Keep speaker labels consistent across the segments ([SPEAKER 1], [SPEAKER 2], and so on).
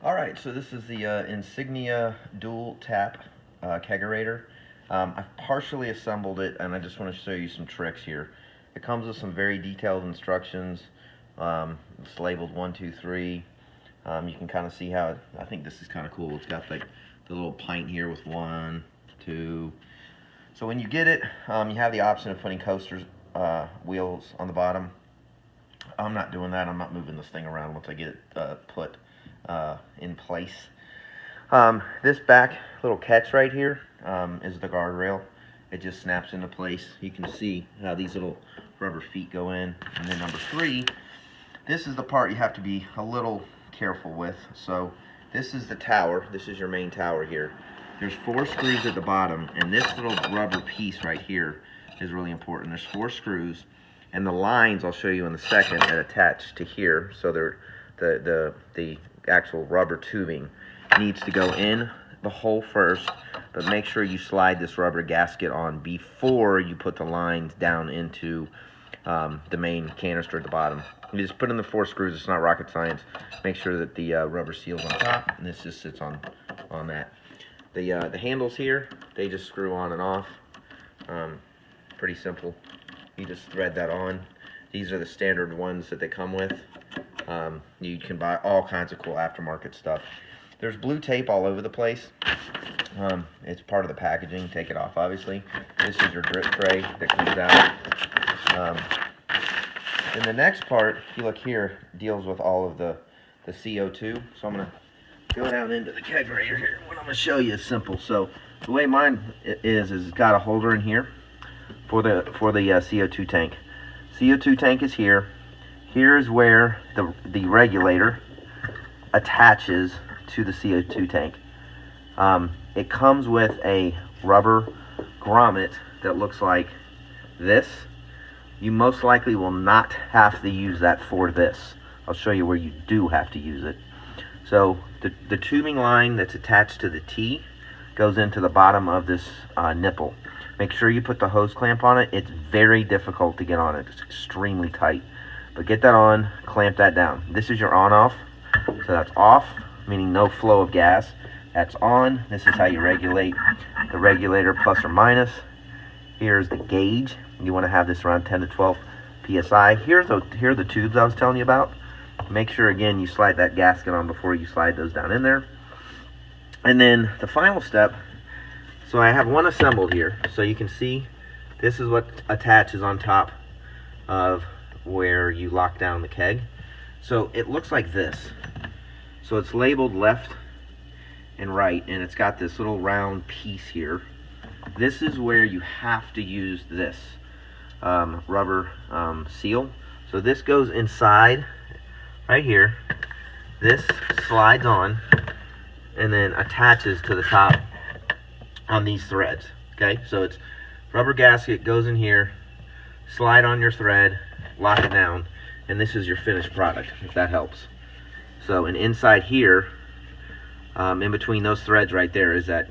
[SPEAKER 1] Alright, so this is the Insignia dual tap kegerator. I've partially assembled it and I just want to show you some tricks here. It comes with some very detailed instructions. It's labeled 1, 2, 3. You can kind of see how I think this is kind of cool. It's got like the little pint here with 1, 2. So when you get it, you have the option of putting coasters wheels on the bottom. I'm not doing that. I'm not moving this thing around once I get it put in place. This back little catch right here is the guardrail. It just snaps into place. You can see how these little rubber feet go in. And then number 3, this is the part you have to be a little careful with. So this is the tower. This is your main tower here. There's 4 screws at the bottom, and this little rubber piece right here is really important. There's 4 screws, and the lines I'll show you in a second that attach to here. So they're the actual rubber tubing needs to go in the hole first, but make sure you slide this rubber gasket on before you put the lines down into the main canister at the bottom. You just put in the 4 screws. It's not rocket science. Make sure that the rubber seal's on top, and this just sits on that. The handles here, they just screw on and off. Pretty simple. You just thread that on. These are the standard ones that they come with. You can buy all kinds of cool aftermarket stuff. There's blue tape all over the place. It's part of the packaging. Take it off, obviously. This is your drip tray that comes out. And the next part, if you look here, deals with all of the CO2. So I'm going to go down into the kegerator here. What I'm going to show you is simple. So the way mine is it's got a holder in here for the CO2 tank. CO2 tank is here. Here's where the regulator attaches to the CO2 tank. It comes with a rubber grommet that looks like this. You most likely will not have to use that for this. I'll show you where you do have to use it. So the tubing line that's attached to the T goes into the bottom of this nipple. Make sure you put the hose clamp on it. It's very difficult to get on it. It's extremely tight. But get that on, clamp that down. This is your on-off. So that's off, meaning no flow of gas. That's on. This is how you regulate the regulator plus or minus. Here's the gauge. You want to have this around 10 to 12 psi. Here are the tubes I was telling you about. Make sure, again, you slide that gasket on before you slide those down in there. And then the final step, so I have one assembled here. So you can see this is what attaches on top of where you lock down the keg. So it looks like this. So it's labeled left and right, and it's got this little round piece here. This is where you have to use this rubber seal. So this goes inside right here. This slides on and then attaches to the top on these threads. Okay, so it's rubber gasket goes in here, slide on your thread, lock it down, and this is your finished product, if that helps. So, and inside here, in between those threads right there is that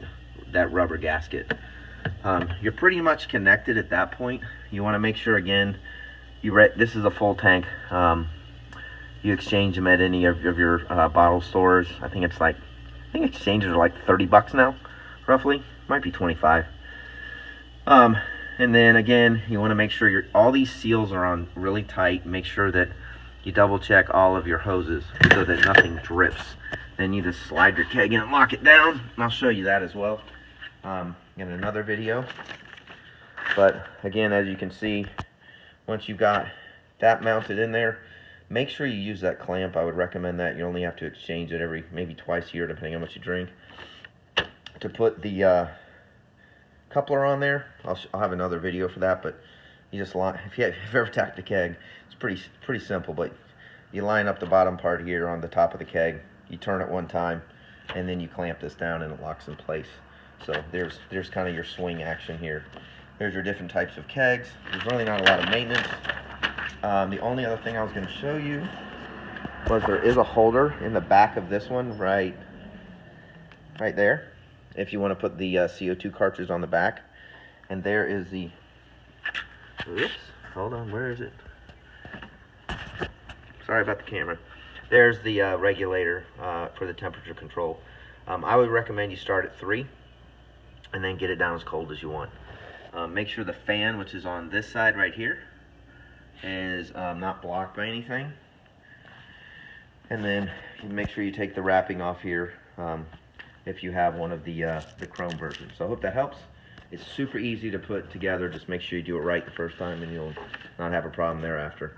[SPEAKER 1] rubber gasket. You're pretty much connected at that point. You want to make sure, again, this is a full tank. You exchange them at any of your bottle stores. I think exchanges are like $30 now, roughly. Might be 25. And then again, you want to make sure all these seals are on really tight. Make sure that you double check all of your hoses so that nothing drips. Then you just slide your keg in and lock it down. And I'll show you that as well in another video. But again, as you can see, once you've got that mounted in there, make sure you use that clamp. I would recommend that. You only have to exchange it maybe twice a year, depending on what you drink. To put the coupler on there, I'll have another video for that, but you just line, if you've ever tapped a keg, it's pretty simple, but you line up the bottom part here on the top of the keg, you turn it one time, and then you clamp this down and it locks in place. So there's kind of your swing action here. There's your different types of kegs. There's really not a lot of maintenance. The only other thing I was going to show you was there is a holder in the back of this one right there, if you want to put the CO2 cartridge on the back. And there is the, oops, hold on, where is it? Sorry about the camera. there's the regulator for the temperature control. I would recommend you start at 3 and then get it down as cold as you want. Make sure the fan, which is on this side right here, is not blocked by anything. And then you make sure you take the wrapping off here if you have one of the chrome versions. So I hope that helps. It's super easy to put together. Just make sure you do it right the first time and you'll not have a problem thereafter.